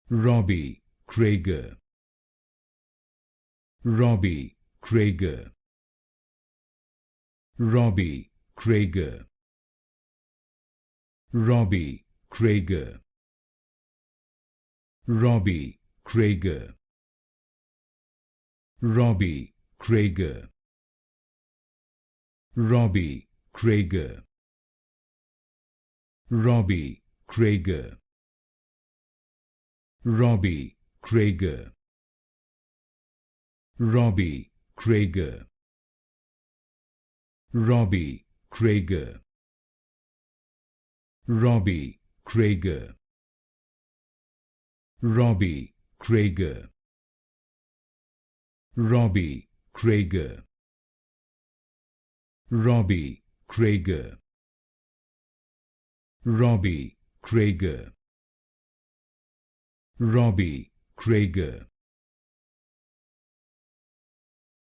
Robby Krieger, Robby Krieger, Robby Krieger, Robby Krieger, Robby Krieger, Robby Krieger, Robby Krieger, Robby Krieger, Robby Krieger, Robby Krieger, Robby Krieger, Robby Krieger, Robby Krieger, Robby Krieger, Robby Krieger, Robby Krieger, Robby Krieger,